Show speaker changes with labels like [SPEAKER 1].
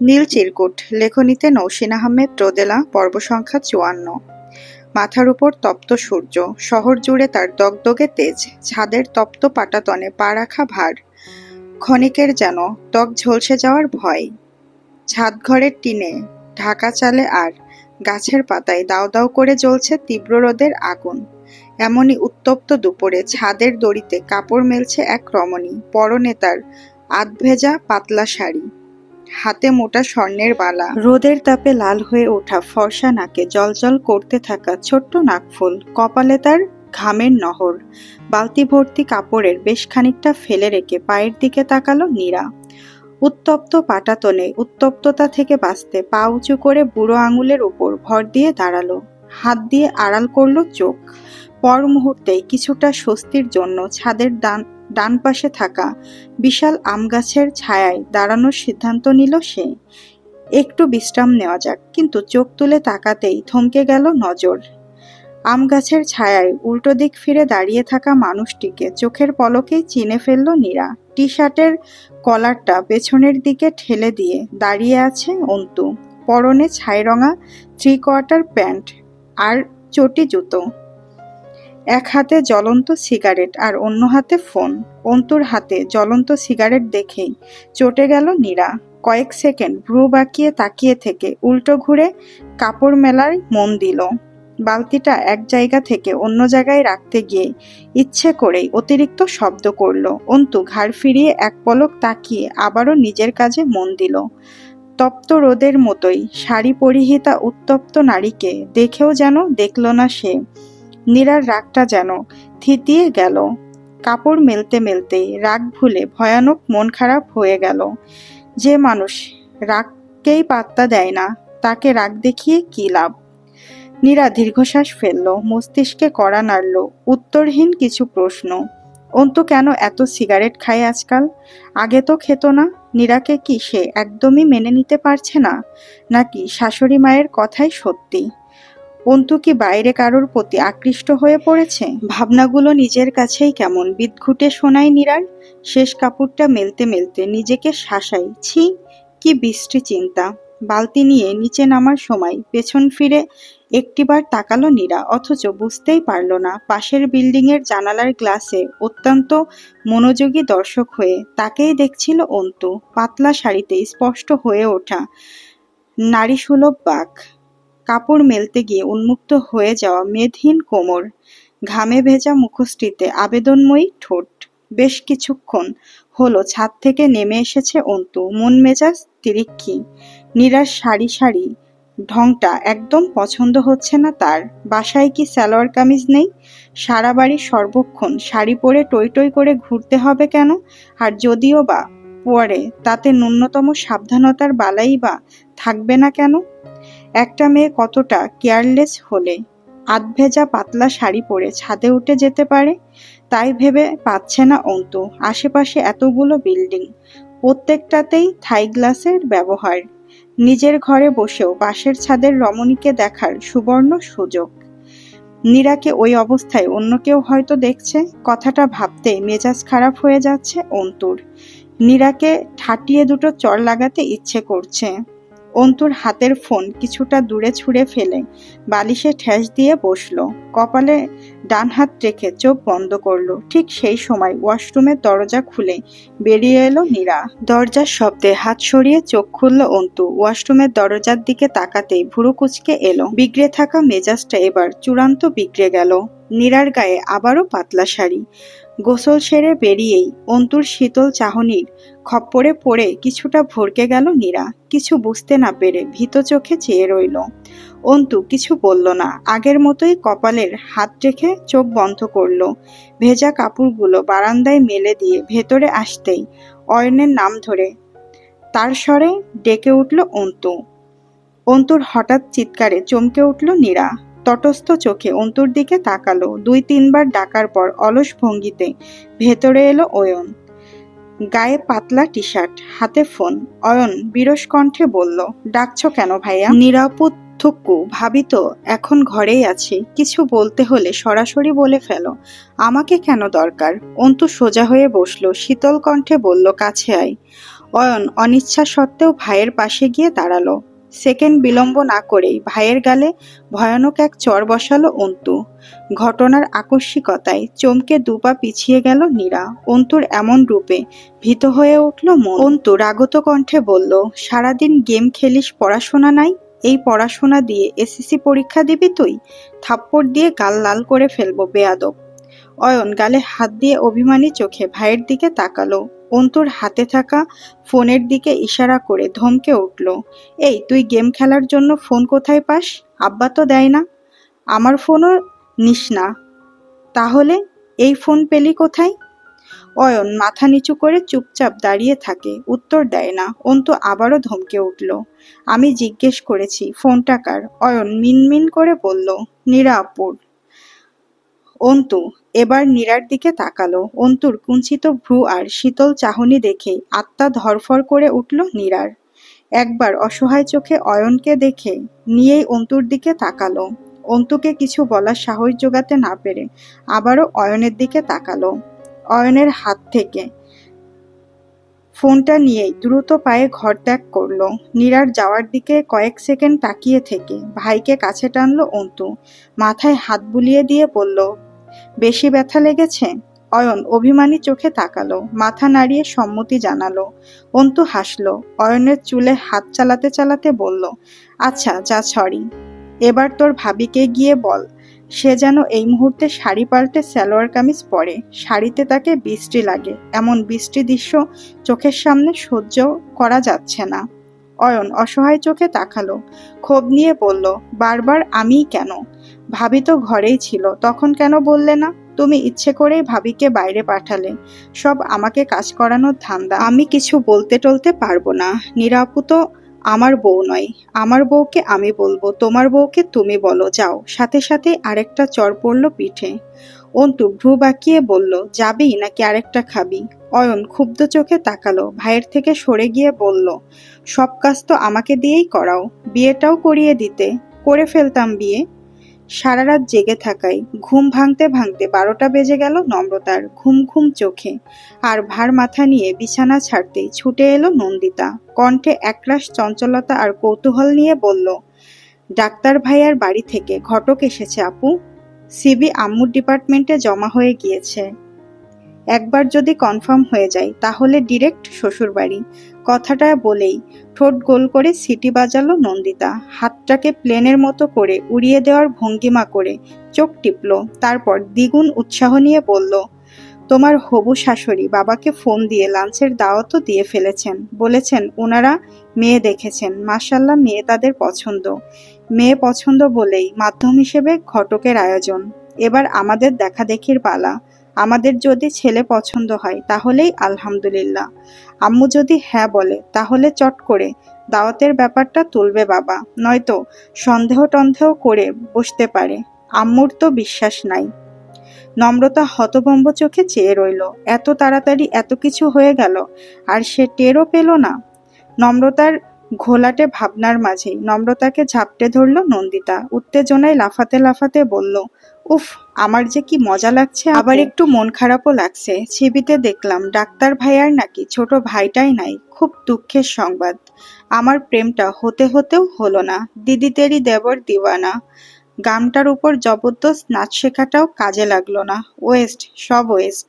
[SPEAKER 1] নীল চিরকুট লেখনীতে নৌসিন আহমেদ রোদেলা পর্ব সংখ্যা ৫৪। মাথার উপর তপ্ত সূর্য, শহর জুড়ে তার দগদগে তেজ, ছাদের তপ্ত পাটাতনে পা রাখা ভার, ক্ষণিকের যেন ত্বক ঝলসে যাওয়ার ভয়। ছাদঘরের টিনে ঢাকা চালে আর গাছের পাতায় দাউ দাউ করে জ্বলছে তীব্র রোদের আগুন। এমনই উত্তপ্ত দুপুরে ছাদের দড়িতে কাপড় মেলছে এক রমণী, পরনে তার আধভেজা পাতলা শাড়ি, হাতে মোটা স্বর্ণের বালা, রোদের তাপে লাল হয়ে ওঠা ফর্সা নাকে জলজল করতে থাকা ছোট্ট নাকফুল, কপালে তার ঘামের নহর। বালতি ভর্তি কাপড়ের বেশ খানিকটা ফেলে রেখে পায়ের দিকে তাকালো নীরা। উত্তপ্ত পাটাতনে উত্তপ্ততা থেকে বাঁচতে পা উঁচু করে বুড়ো আঙুলের উপর ভর দিয়ে দাঁড়ালো, হাত দিয়ে আড়াল করলো চোখ। পর মুহূর্তেই কিছুটা স্বস্তির জন্য ছাদের ডান পাশে থাকা বিশাল আম গাছের ছায়ায় দাঁড়ানোর সিদ্ধান্ত নিল সে। একটু বিশ্রাম নেওয়া যাক। কিন্তু চোখ তুলে তাকাতেই থমকে গেল নজর। আম গাছের ছায়ায় উল্টো দিক ফিরে দাঁড়িয়ে থাকা মানুষটিকে চোখের পলকেই চিনে ফেলল নীরা। টি শার্টের কলারটা পেছনের দিকে ঠেলে দিয়ে দাঁড়িয়ে আছে অন্তু, পরনে ছাইরঙা 3/4 প্যান্ট আর চটি জুতো। এক হাতে জ্বলন্ত সিগারেট আর অন্য হাতে ফোন। অন্তুর হাতে জ্বলন্ত সিগারেট দেখেই চটে গেল নীরা। কয়েক সেকেন্ড ভ্রু বাঁকিয়ে তাকিয়ে থেকে উল্টো ঘুরে কাপড় মেলায় মন দিল। বালতিটা এক জায়গা থেকে অন্য জায়গায় রাখতে গিয়ে ইচ্ছে করেই অতিরিক্ত শব্দ করল। অন্তু ঘাড় ফিরিয়ে এক পলক তাকিয়ে আবারও নিজের কাজে মন দিল। তপ্ত রোদের মতোই শাড়ি পরিহিতা উত্তপ্ত নারীকে দেখেও যেন দেখল না সে। নীরার রাগটা যেন থিতিয়ে গেল। কাপড় মেলতে মেলতেই রাগ ভুলে ভয়ানক মন খারাপ হয়ে গেল। যে মানুষ রাগকেই পাত্তা দেয় না, তাকে রাগ দেখিয়ে কি লাভ? নীরা দীর্ঘশ্বাস ফেলল, মস্তিষ্কে কড়া নাড়ল। উত্তরহীন কিছু প্রশ্ন। অন্তু কেন এত সিগারেট খায় আজকাল? আগে তো খেত না। নীরাকে কি সে একদমই মেনে নিতে পারছে না, নাকি শাশুড়ি মায়ের কথাই সত্যি? অন্তু কি বাইরে কারোর প্রতি আকৃষ্ট হয়ে পড়েছে? ভাবনাগুলো নিজের কাছেই কেমন বিদঘুটে শোনায় নীরার। শেষ কাপড়টা মেলতে মেলতে নিজেকে শাসাই, ছি কি বিশ্রী চিন্তা। বালতি নিয়ে নিচে নামার সময় পেছন ফিরে একটিবার তাকালো নীরা, অথচ বুঝতেই পারল না পাশের বিল্ডিংয়ের জানালার গ্লাসে অত্যন্ত মনোযোগী দর্শক হয়ে তাকেই দেখছিল অন্তু। পাতলা শাড়িতে স্পষ্ট হয়ে ওঠা নারীসুলভ বাঁক, কাপড় মেলতে গিয়ে উন্মুক্ত হয়ে যাওয়া মেদহীন কোমর, ঘামে ভেজা মুখশ্রীতে আবেদনময়ী ঠোঁট। বেশ কিছুক্ষণ হলো ছাদ থেকে নেমে এসেছে অন্তু, মন মেজাজ তিরিক্ষি। নীরার সারি সারি ঢংটা একদম পছন্দ হচ্ছে না তার। বাসায় কি সালোয়ার কামিজ নেই? সারা বাড়ি সর্বক্ষণ শাড়ি পরে টই টই করে ঘুরতে হবে কেন? আর যদিও বা পরে, তাতে ন্যূনতম সাবধানতার বালাই বা থাকবে না কেন? একটা মেয়ে কতটা কেয়ারলেস হলে আধভেজা পাতলা শাড়ি পরে ছাদে উঠে যেতে পারে? তাই ভেবে পাচ্ছে না অন্তু। আশেপাশে এতগুলো বিল্ডিং, প্রত্যেকটাতেই থাই গ্লাসের ব্যবহার। নিজের ঘরে বসেও পাশের ছাদের রমণীকে দেখার সুবর্ণ সুযোগ। নীরাকে ওই অবস্থায় অন্য কেউ হয়তো দেখছে। কথাটা ভাবতেই মেজাজ খারাপ হয়ে যাচ্ছে অন্তুর। নীরাকে ঠাটিয়ে দুটো চড় লাগাতে ইচ্ছে করছে। অন্তুর হাতের ফোন কিছুটা দূরে ছুঁড়ে ফেলে বালিশে ঠেস দিয়ে বসলো, কপালে ডান হাত রেখে চোখ বন্ধ করলো। ঠিক সেই সময় ওয়াশরুমের দরজা খুলে বেরিয়ে এলো নীরা। দরজার শব্দে হাত সরিয়ে চোখ খুলল অন্তু। ওয়াশরুমের দরজার দিকে তাকাতেই ভুরু কুঁচকে এলো। বিগড়ে থাকা মেজাজটা এবার চূড়ান্ত বিগড়ে গেল। নীরার গায়ে আবারও পাতলা শাড়ি। গোসল সেরে বেরিয়েই অন্তুর শীতল চাহনির খপ্পরে পড়ে কিছুটা ভরকে গেল নীরা। কিছু বুঝতে না পেরে ভীত চোখে চেয়ে রইল। অন্তু কিছু বলল না, আগের মতোই কপালের হাত রেখে চোখ বন্ধ করল। ভেজা কাপড়গুলো বারান্দায় মেলে দিয়ে ভেতরে আসতেই অয়নের নাম ধরে তার স্বরে ডেকে উঠল অন্তু। অন্তুর হঠাৎ চিৎকারে চমকে উঠল নীরা। তটস্থ চোখে অন্তুর দিকে তাকালো। 2-3 বার ডাকার পর অলস ভঙ্গিতে ভেতরে এলো অয়ন। গায়ে পাতলা টি শার্ট, হাতে ফোন। অয়ন বিরস কণ্ঠে বলল, ডাকছো কেন ভাইয়া? নিরাপদ থুক্কু, ভাবি তো এখন ঘরেই আছি। কিছু বলতে হলে সরাসরি বলে ফেলো, আমাকে কেন দরকার? অন্তু সোজা হয়ে বসলো, শীতল কণ্ঠে বলল, কাছে আয়। অয়ন অনিচ্ছা সত্ত্বেও ভাইয়ের পাশে গিয়ে দাঁড়ালো। সেকেন্ড বিলম্ব না করেই ভাইয়ের গালে ভয়ানক এক চড় বসালো অন্তু। ঘটনার আকস্মিকতায় চমকে দুপা পিছিয়ে গেল নীরা। অন্তুর এমন রূপে ভীত হয়ে উঠল মন। অন্তু রাগত কণ্ঠে বলল, সারাদিন গেম খেলিস, পড়াশোনা নাই? এই পড়াশোনা দিয়ে এসএসসি পরীক্ষা দিবি তুই? থাপ্পড় দিয়ে গাল লাল করে ফেলবো বেয়াদব। অয়ন গালে হাত দিয়ে অভিমানী চোখে ভাইয়ের দিকে তাকালো। অন্তুর হাতে থাকা ফোনের দিকে ইশারা করে ধমকে উঠল, এই তুই গেম খেলার জন্য ফোন কোথায় পাস? আব্বা তো দেয় না। আমার ফোনও নিস না? তাহলে এই ফোন পেলি কোথায়? অয়ন মাথা নিচু করে চুপচাপ দাঁড়িয়ে থাকে, উত্তর দেয় না। অন্তু আবারও ধমকে উঠল, আমি জিজ্ঞেস করেছি ফোনটা কার? অয়ন মিনমিন করে বলল, নীরা আপুর। অন্তু এবার নীরার দিকে তাকালো। অন্তুর কুঞ্চিত ভ্রু আর শীতল চাহনি দেখেই আত্মা ধরফর করে উঠল নীরার। একবার অসহায় চোখে অয়নকে দেখে নিয়েই অন্তুর দিকে তাকালো। অন্তুকে কিছু বলার সাহস জোগাতে না পেরে আবারও অয়নের দিকে তাকালো। অয়নের হাত থেকে ফোনটা নিয়েই দ্রুত পায়ে ঘর ত্যাগ করলো। নীরার যাওয়ার দিকে কয়েক সেকেন্ড তাকিয়ে থেকে ভাইকে কাছে টানলো অন্তু। মাথায় হাত বুলিয়ে দিয়ে বলল, বেশি ব্যথা লেগেছে? অয়ন অভিমানী চোখে তাকালো, মাথা নাড়িয়ে সম্মতি জানালো। অন্তু হাসলো। অয়নের চুলে হাত চালাতে চালাতে বলল, আচ্ছা যা, সরি। এবার তোর ভাবিকে গিয়ে বল সে যেন এই মুহূর্তে শাড়ি পাল্টে সালোয়ার কামিজ পরে। শাড়িতে তাকে বৃষ্টি লাগে, এমন বৃষ্টি দৃশ্য চোখের সামনে সহ্য করা যাচ্ছে না। অয়ন অসহায় চোখে তাকালো, ক্ষোভ নিয়ে বলল, বারবার আমিই কেন? ভাবি তো ঘরেই ছিল, তখন কেন বললে না? তুমি ইচ্ছে করেই ভাবিকে বাইরে পাঠালে, সব আমাকে কাজ করানোর ধান্দা। আমি কিছু বলতে টলতে পারবো না। নীরা আপু তো আমার বউ নয়। আমার বউকে আমি বলবো, তোমার বউকে তুমি বলো, যাও। সাথে সাথে আরেকটা চড় পড়ল পিঠে। অন্তু ভ্রু বাঁকিয়ে বলল, যাবি নাকি আরেকটা খাবি? অয়ন ক্ষুব্ধ চোখে তাকালো, ভাইয়ের থেকে সরে গিয়ে বলল, সব কাজ তো আমাকে দিয়েই করাও, বিয়েটাও করিয়ে দিতে। করে ফেলতাম বিয়ে। সারা রাত জেগে থাকায় ঘুম ভাঙতে ভাঙতে 12টা বেজে গেল নম্রতার। ঘুম ঘুম চোখে আর ভার মাথা নিয়ে বিছানা ছাড়তেই ছুটে এলো নন্দিতা। কণ্ঠে একরাশ চঞ্চলতা আর কৌতূহল নিয়ে বলল, ডাক্তার ভাইয়ার বাড়ি থেকে ঘটক এসেছে আপু। সিবি আম্মুর ডিপার্টমেন্টে জমা হয়ে গিয়েছে। একবার যদি কনফার্ম হয়ে যায় তাহলে ডিরেক্ট শ্বশুরবাড়ি। কথাটা বলেই ঠোঁট গোল করে সিটি বাজালো নন্দিতা। হাতটাকে প্লেনের মতো করে উড়িয়ে দেওয়ার ভঙ্গিমা করে চোখ টিপল। তারপর দ্বিগুণ উৎসাহ নিয়ে বলল, তোমার হবু শাশুড়ি বাবাকে ফোন দিয়ে লাঞ্চের দাওয়াতও দিয়ে ফেলেছেন। বলেছেন ওনারা মেয়ে দেখেছেন, মাশাআল্লাহ মেয়ে তাদের পছন্দ। মেয়ে পছন্দ বলেই মাধ্যম হিসেবে ঘটকের আয়োজন। এবার আমাদের দেখাদেখির পালা। আমাদের যদি ছেলে পছন্দ হয় তাহলেই আলহামদুলিল্লাহ। আম্মু যদি হ্যাঁ বলে তাহলে চট করে দাওয়াতের ব্যাপারটা তুলবে বাবা, নয়তো সন্দেহ টন্দেহ করে বসতে পারে। আম্মুর তো বিশ্বাস নাই। নম্রতা হতভম্ব চোখে চেয়ে রইল। এত তাড়াতাড়ি এত কিছু হয়ে গেল আর সে টেরও পেল না। নম্রতার ঘোলাটে ভাবনার মাঝেই নম্রতাকে ঝাপটে ধরল নন্দিতা। উত্তেজনায় লাফাতে লাফাতে বলল, উফ, আমার যে কি মজা লাগছে, আবার একটু মন খারাপও লাগছে। ছিবিতে দেখলাম ডাক্তার ভাইয়ার নাকি ছোট ভাইটাই নাই। খুব দুঃখের সংবাদ। আমার প্রেমটা হতে হতেও হলো না। দিদি তেরি দেবর দিওয়ানা গানটার উপর জবরদস্ত নাচ শেখাটাও কাজে লাগলো না। ওয়েস্ট, সব ওয়েস্ট।